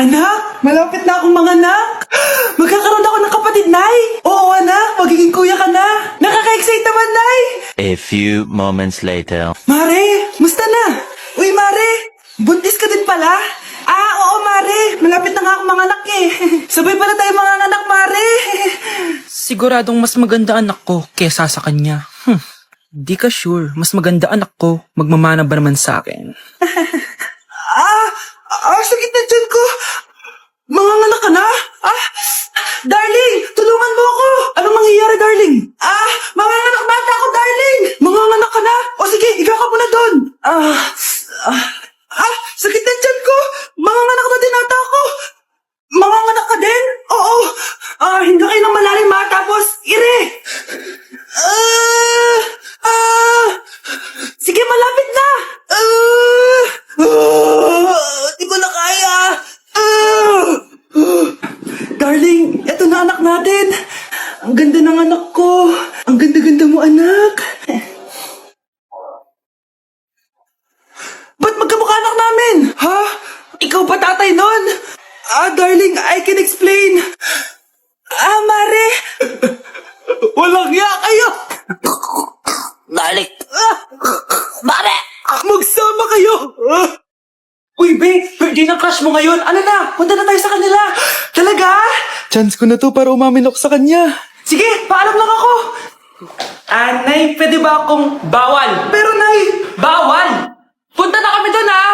Anak, malapit na akong manganak. Magkakaroon ako ng kapatid, Nay. Oo, anak, magiging kuya ka na. Nakaka-excite naman, Nay. A few moments later. Mare, musta na? Uy, Mare, buntis ka din pala? Oo, Mare, malapit na nga akong manganak eh. Sabay pala tayo manganak, Mare. Siguradong mas maganda anak ko kesa sa kanya. Di ka sure, mas maganda anak ko, magmamana ba naman sa akin? Sakit na dyan ko. Manganganak ka na? Darling, tulungan mo ako. Anong mangyayari, darling? Manganganak bata ako, darling. Manganganak ka na? O sige, ikaw ka muna doon. Sakit na dyan ko. Manganganak na din ata ako. Manganganak ka din? Oo. Hindi kayo ng malalim tapos, ire. Sige, malapit na. Di ko na kaya. Darling, eto na anak natin. Ang ganda ng anak ko. Ang ganda-ganda mo, anak. Ba't magkamukha anak namin? Ha? Ikaw ba tatay nun? Darling, I can explain. Mare. Walang hiya kayo. Darling! Mare! Magsama kayo. Uy, babe! Birthday ng crush mo ngayon! Ano na? Punta na tayo sa kanila! Talaga? Chance ko na to para umamin ako sa kanya. Sige, paalam lang ako! Nay, pwede ba akong bawal? Pero, Nay, Bawal! Punta na kami doon, ha?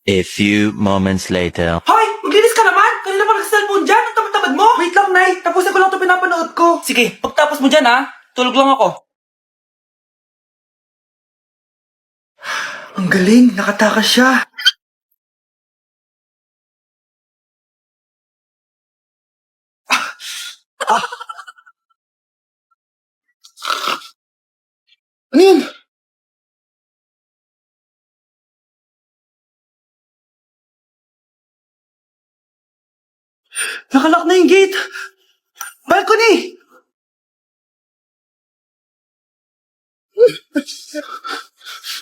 A few moments later. Hoy! Maglinis ka naman! Kanina pa nag-cellphone dyan! Ang tamad-tamad mo! wait lang, Nay. Tapusin ko lang ito pinapanood ko. Sige, pagtapos mo dyan, ha? Tulog lang ako. Ang galing, nakatakas siya. Ano yun? Nakalock na yung gate. Balcony!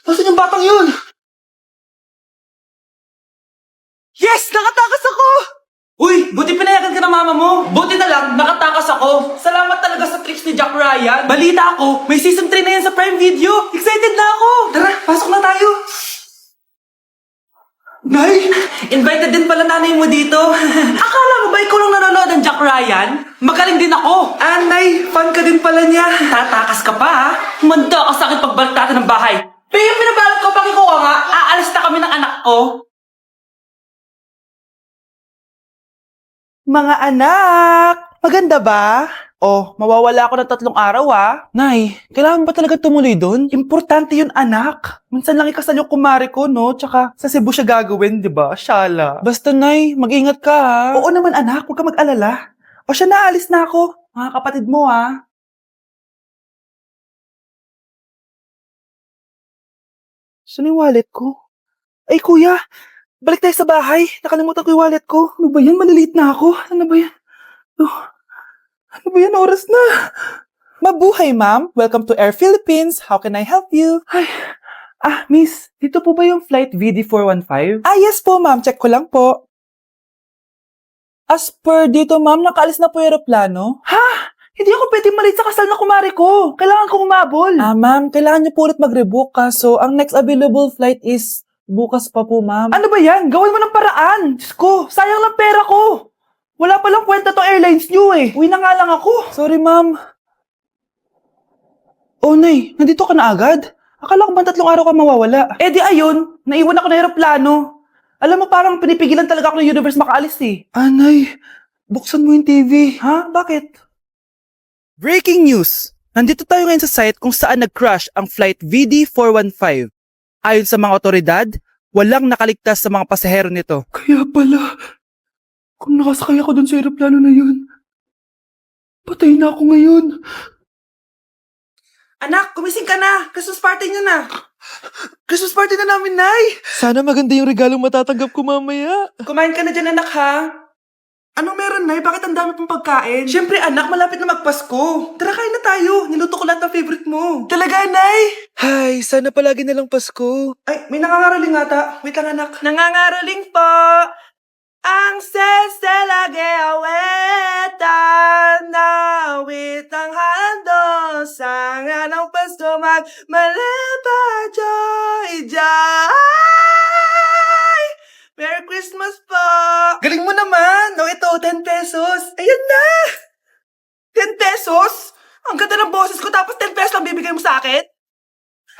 Nasaan yung batang yun? Yes! Nakatakas ako! Uy, buti pinayagan ka ng mama mo. Buti na lang, nakatakas ako. Salamat talaga sa tricks ni Jack Ryan. Balita ako, may season 3 na yan sa Prime Video. Excited na ako. Tara, pasok na tayo. Nay! Invited din pala nanay mo dito. Akala mo ba ikaw lang nanonood ng Jack Ryan? Magaling din ako. Nay, fan ka din pala niya. Tatakas ka pa, ha? Humanda ka sa akin pagbalik natin ng bahay. Pero yung pinabalot ko, pakikuha nga, aalis na kami ng anak ko. Mga anak! Maganda ba? Mawawala ako ng 3 araw Nay, kailangan ba talaga tumuloy doon? Importante yun, anak. Minsan lang ikasal yung kumare ko, no? Tsaka sa Cebu siya gagawin, di ba? Shala. Basta, Nay, mag-ingat ka, ha? Oo naman, anak. Huwag ka mag-alala. Siya, naalis na ako. Mga kapatid mo, ha? Saan yung wallet ko? Ay, kuya! Balik tayo sa bahay. Nakalimutan ko yung wallet ko. Ano ba yan? Maliliit na ako. Ano ba yan? Ano ba yan? Oras na. Mabuhay, ma'am. Welcome to Air Philippines. How can I help you? Ay, miss. Dito po ba yung flight VD415? Yes po, ma'am. Check ko lang po. As per dito, ma'am, nakaalis na po yung aeroplano. Ha? Hindi ako pwede malit sa kasal na kumari ko. Kailangan kong umabol. Ma'am, kailangan niyo po ulit mag-rebook so ang next available flight is bukas pa po, ma'am. Ano ba yan? Gawin mo ng paraan. Diyos ko, sayang lang pera ko. Wala palang kwenta tong airlines niyo eh. Uwi na nga lang ako. Sorry, ma'am. Nay, nandito ka na agad? Akala ko ba 3 araw ka mawawala? Di ayun, naiwan ako ng aeroplano. Alam mo, parang pinipigilan talaga ako ng universe makaalis eh. Nay, buksan mo yung TV. Ha? Bakit? Breaking news! Nandito tayo ngayon sa site kung saan nag-crash ang flight VD415. Ayon sa mga otoridad, walang nakaligtas sa mga pasahero nito. Kaya pala, kung nakasakay ako dun sa aeroplano na yun, patay na ako ngayon. Anak, kumising ka na. Christmas party niyo na. Christmas party na namin, Nay. Sana maganda yung regalong matatanggap ko mamaya. Kumain ka na dyan, anak, ha? Anong meron, Nay? Bakit ang dami pong pagkain? Siyempre, anak, malapit na magpasko. Tara, kain na tayo. Niluto ko lahat ng favorite mo. Talaga, Nay? Ay, sana palagi na lang Pasko. Ay, may nangangaraling ata. Wait lang, anak. Nangangaraling po. Ang seselage awetan nawit ang hando sa nga ng Pasko magmalaba joy joy. Merry Christmas po! Galing mo naman! No, ito, 10 pesos. Ayan na! 10 pesos? Ang ganda ng boses ko tapos 10 pesos lang bibigay mo sa akin?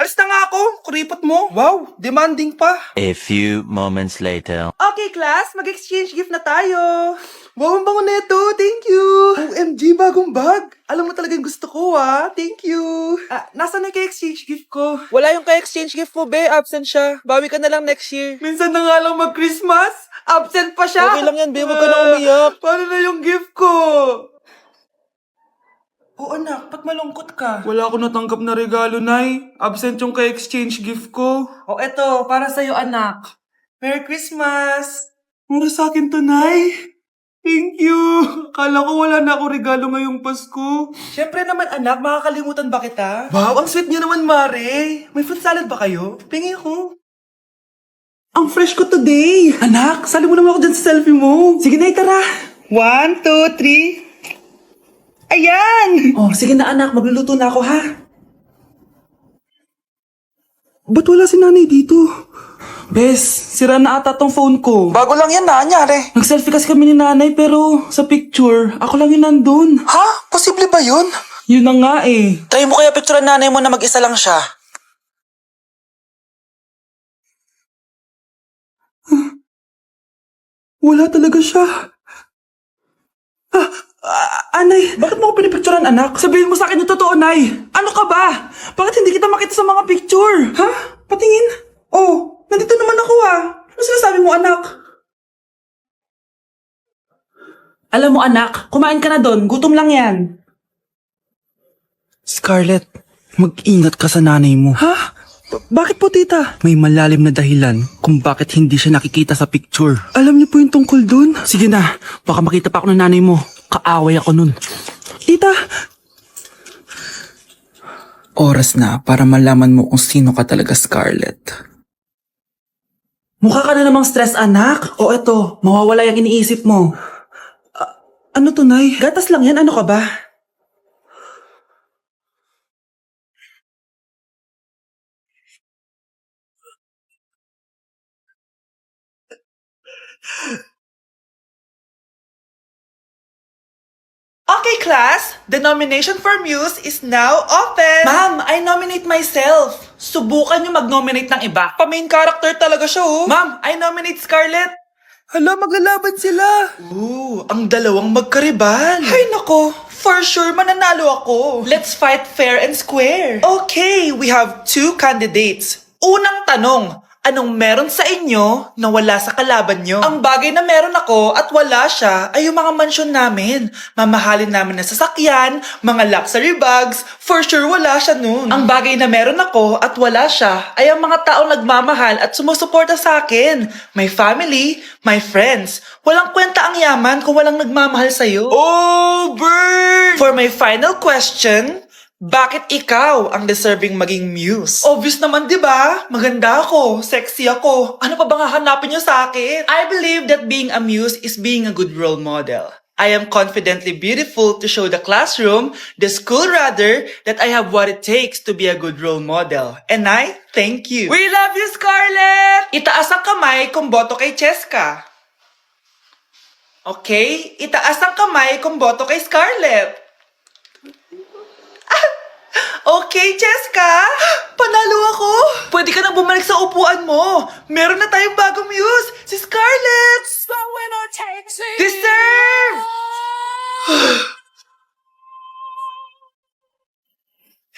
Alis na nga ako, kuripot mo. Wow, demanding pa. A few moments later. Okay, class, mag-exchange gift na tayo. Wow, ang bango neto. Thank you. OMG, bagong bag. Alam mo talagang gusto ko, ah. Thank you. Nasaan na yung ka-exchange gift ko? Wala yung ka-exchange gift mo, be. Absent siya. Bawi ka na lang next year. Minsan na nga lang mag-Christmas. Absent pa siya. Okay lang yan, be. Huwag ka na umiyak. Paano na yung gift ko? Oo, anak. Ba't malungkot ka? Wala ako natanggap na regalo, Nay. Absent yung ka-exchange gift ko. O, eto. Para sa'yo, anak. Merry Christmas! Para sa akin to, Nay. Thank you! Akala ko wala na ako regalo ngayong Pasko. Siyempre naman, anak. Makakalimutan ba kita? Wow, ang sweet niyo naman, Mare. May fruit salad ba kayo? Pingi ako. Ang fresh ko today! Anak, sali mo naman ako dyan sa selfie mo. Sige na, tara. 1, 2, 3. Ayan! Oh, sige na, anak. Magluluto na ako, ha? Ba't wala si nanay dito? Bes, sira na ata tong phone ko. Bago lang yan, nangyari. Nag-selfie kasi kami ni nanay pero sa picture, ako lang yung nandun. Ha? Posible ba yun? Yun na nga eh. Try mo kaya picture nanay mo na mag-isa lang siya. Wala talaga siya. Anay, bakit mo ako pinipicturean, anak? Sabihin mo sa akin yung totoo, Nay. Ano ka ba? Bakit hindi kita makita sa mga picture? Ha? Patingin? Oh, nandito naman ako Ano sinasabi mo, anak? Alam mo, anak, kumain ka na doon. Gutom lang yan. Scarlett, mag-ingat ka sa nanay mo. Ha? Bakit po, tita? May malalim na dahilan kung bakit hindi siya nakikita sa picture. Alam niyo po yung tungkol dun? Sige na, baka makita pa ako ng nanay mo. Kaaway ako nun. Tita! Oras na para malaman mo kung sino ka talaga, Scarlett. Mukha ka na namang stress, anak. O eto, mawawala yung iniisip mo. Ano to, Nay? Gatas lang yan, ano ka ba? Okay, class. The nomination for Muse is now open. Ma'am, I nominate myself. Subukan niyo mag-nominate ng iba. Pa-main character talaga siya, oh. Ma'am, I nominate Scarlett. Hala, maglalaban sila. Ooh, ang dalawang magkaribal. Ay, nako. For sure, mananalo ako. Let's fight fair and square. Okay, we have 2 candidates. Unang tanong, anong meron sa inyo na wala sa kalaban nyo? Ang bagay na meron ako at wala siya ay yung mga mansyon namin. Mamahalin namin na sasakyan, mga luxury bags, for sure wala siya nun. Ang bagay na meron ako at wala siya ay ang mga taong nagmamahal at sumusuporta sa akin. My family, my friends. Walang kwenta ang yaman kung walang nagmamahal sa'yo. Oh, Bird! For my final question, bakit ikaw ang deserving maging muse? Obvious naman, di ba? Maganda ako, sexy ako. Ano pa bang hahanapin niyo sa akin? I believe that being a muse is being a good role model. I am confidently beautiful to show the classroom, the school rather, that I have what it takes to be a good role model. And I thank you. We love you, Scarlett! Itaas ang kamay kung boto kay Cheska. Okay? Itaas ang kamay kung boto kay Scarlett. Okay, Cheska! Panalo ako! Pwede ka nang bumalik sa upuan mo! Meron na tayong bagong muse! Si Scarlett! Deserve!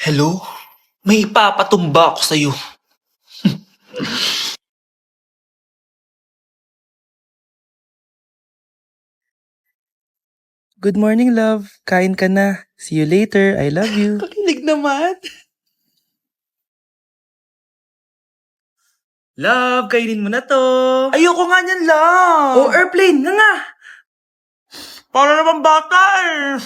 Hello? May ipapatumba ako sa'yo. Good morning, love. Kain ka na. See you later. I love you. Kakilig naman. Love, kainin mo na to. Ayoko nga niyan, love. Oh, airplane, nga. Para naman bata eh.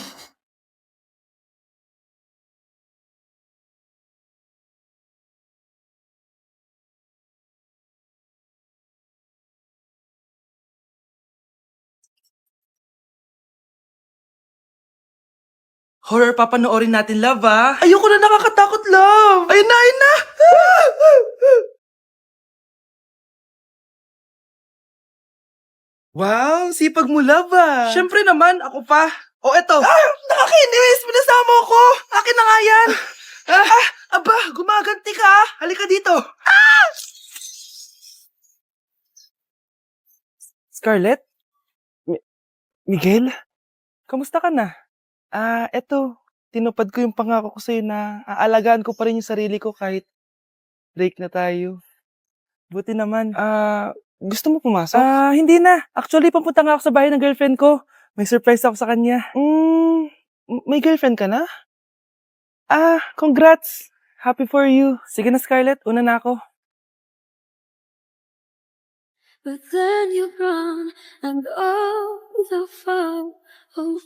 Horror papanoorin natin, love, ah. Ayoko na, nakakatakot, love. Ayun na, ayun na. Wow, sipag mo, love, ah. Siyempre naman, ako pa. O, eto. Nakakainis, pinasama ko. Akin na nga yan. Aba, gumaganti ka, ah. Halika dito. Scarlett? Miguel? Kamusta ka na? Eto, tinupad ko yung pangako ko sa'yo na aalagaan ko pa rin yung sarili ko kahit break na tayo. Buti naman. Gusto mo pumasok? Hindi na. Actually, papunta nga ako sa bahay ng girlfriend ko. May surprise ako sa kanya. May girlfriend ka na? Congrats. Happy for you. Sige na, Scarlett. Una na ako. But then you run and go so far away.